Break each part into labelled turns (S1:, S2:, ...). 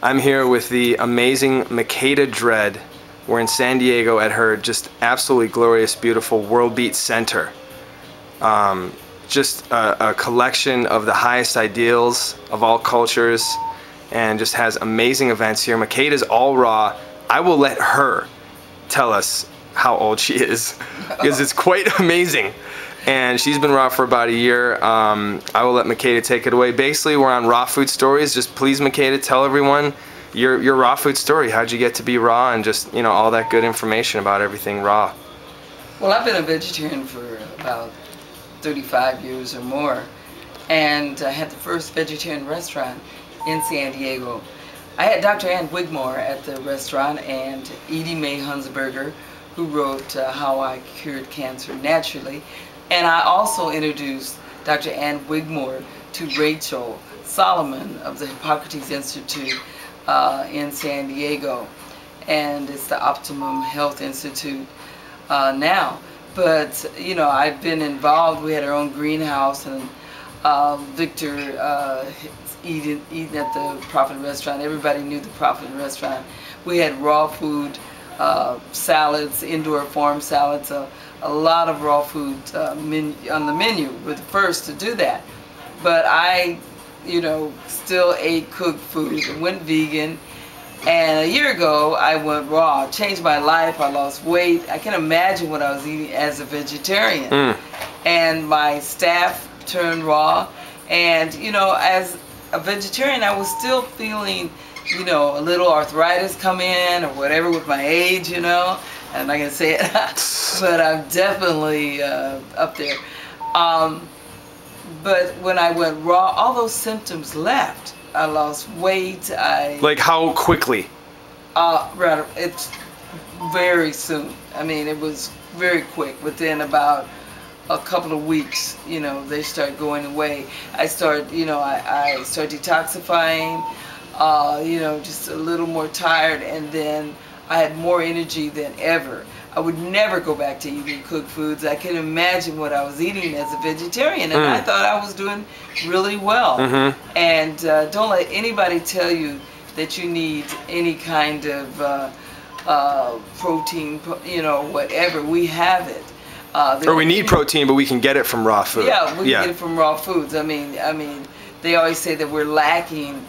S1: I'm here with the amazing Makeda Dread. We're in San Diego at her just absolutely glorious, beautiful World Beat Center. Just a collection of the highest ideals of all cultures, and just has amazing events here. Makeda's all raw. I will let her tell us how old she is, because it's quite amazing. And she's been raw for about a year. I will let Makeda take it away. Basically, we're on Raw Food Stories. Just please, Makeda, tell everyone your raw food story. How'd you get to be raw, and just, you know, all that good information about everything raw.
S2: Well, I've been a vegetarian for about 35 years or more, and I had the first vegetarian restaurant in San Diego. I had Dr. Ann Wigmore at the restaurant, and Edie Mae Hunsberger, who wrote How I Cured Cancer Naturally. And I also introduced Dr. Ann Wigmore to Rachel Solomon of the Hippocrates Institute in San Diego. And it's the Optimum Health Institute now. But, you know, I've been involved. We had our own greenhouse, and Victor eating at the Prophet Restaurant. Everybody knew the Prophet Restaurant. We had raw food, salads, indoor farm salads, a lot of raw food on the menu. We're the first to do that. But I, you know, still ate cooked food and went vegan. And a year ago, I went raw. Changed my life. I lost weight. I can imagine what I was eating as a vegetarian. And my staff turned raw. And, you know, as a vegetarian, I was still feeling, you know, a little arthritis come in or whatever with my age, you know. I'm not going to say it, but I'm definitely up there. But when I went raw, all those symptoms left. I lost weight.
S1: Like how quickly?
S2: Rather, it's very soon. I mean, it was very quick. Within about a couple of weeks, you know, they start going away. I start, you know, I start detoxifying, you know, just a little more tired, and then I had more energy than ever. I would never go back to eating cooked foods. I can imagine what I was eating as a vegetarian, and I thought I was doing really well. And don't let anybody tell you that you need any kind of protein, you know, whatever. We have it.
S1: Or we need protein, but we can get it from raw food.
S2: Yeah, we can get it from raw foods. I mean, they always say that we're lacking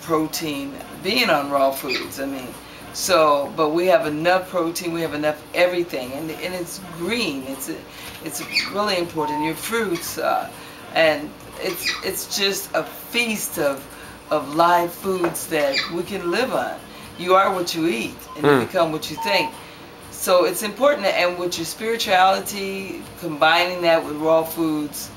S2: protein being on raw foods. I mean, so, but we have enough protein, we have enough everything, and it's green. It's really important. Your fruits, and it's just a feast of live foods that we can live on. You are what you eat, and you become what you think. So it's important, and with your spirituality, combining that with raw foods,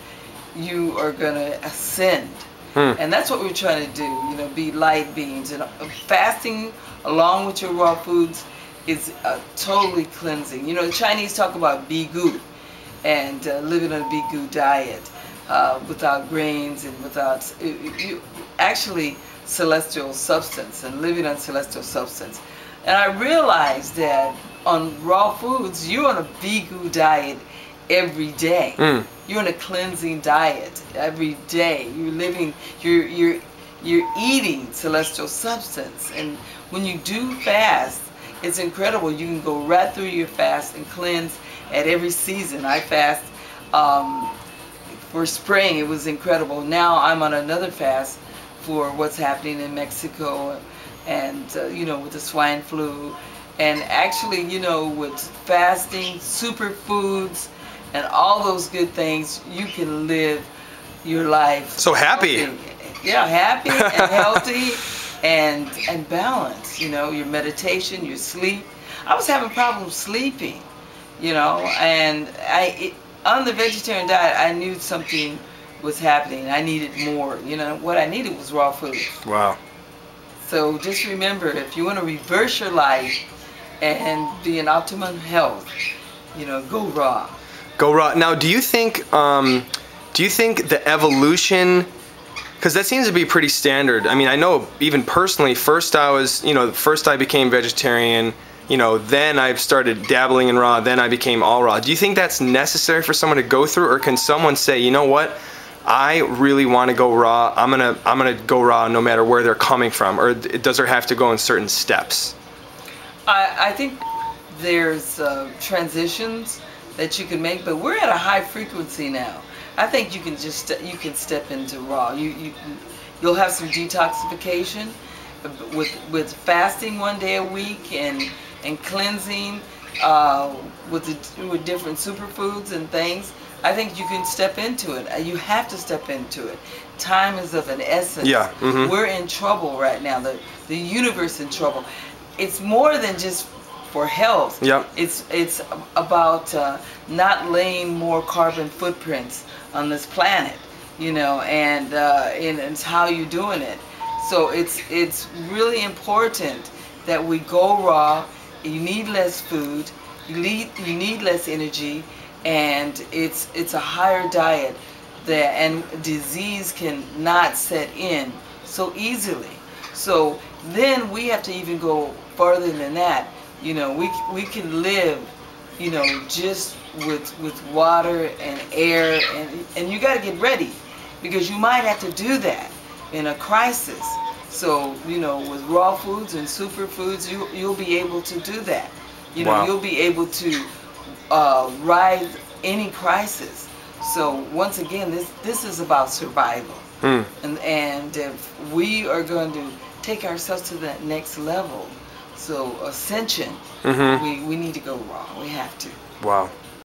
S2: you are gonna ascend. And that's what we're trying to do, you know, be light beings. And fasting along with your raw foods is totally cleansing. You know, the Chinese talk about bigu, and living on a bigu diet without grains and without, actually celestial substance, and living on celestial substance. And I realized that on raw foods, you're on a bigu diet every day. You're on a cleansing diet every day. You're living, you're eating celestial substance. And when you do fast, it's incredible. You can go right through your fast and cleanse at every season. I fast for spring. It was incredible. Now I'm on another fast for what's happening in Mexico, and you know, with the swine flu. And actually, you know, with fasting, superfoods, and all those good things, you can live your life
S1: so happy.
S2: Healthy. Yeah, happy and healthy and balanced. You know, your meditation, your sleep. I was having problems sleeping, you know, and on the vegetarian diet, I knew something was happening. I needed more. You know, what I needed was raw food.
S1: Wow. So
S2: just remember, if you want to reverse your life and be in optimum health, you know, go raw.
S1: Go raw. Now, do you think the evolution, because that seems to be pretty standard. I mean, I know even personally, first I became vegetarian, you know, then I started dabbling in raw, then I became all raw. Do you think that's necessary for someone to go through, or can someone say, you know what, I really want to go raw, I'm gonna go raw no matter where they're coming from, or does there have to go in certain steps?
S2: I think there's transitions that you can make, but we're at a high frequency now. I think you can just you can step into raw. You'll have some detoxification with fasting 1 day a week and cleansing with different superfoods and things. I think you can step into it. You have to step into it. Time is of an essence.
S1: Yeah.
S2: We're in trouble right now. The universe in trouble. It's more than just for health.
S1: Yep.
S2: It's about not laying more carbon footprints on this planet, you know, and it's how you're doing it. So it's really important that we go raw. You need less food. You need less energy, and it's a higher diet that, and disease can not set in so easily. So then we have to even go further than that. You know, we can live, you know, just with water and air, and you got to get ready, because you might have to do that in a crisis. So, you know, with raw foods and superfoods, you'll be able to do that. You know,
S1: Wow.
S2: you'll be able to ride any crisis. So once again, this is about survival. And if we are going to take ourselves to that next level, so ascension, we need to go raw. We have to.
S1: Wow.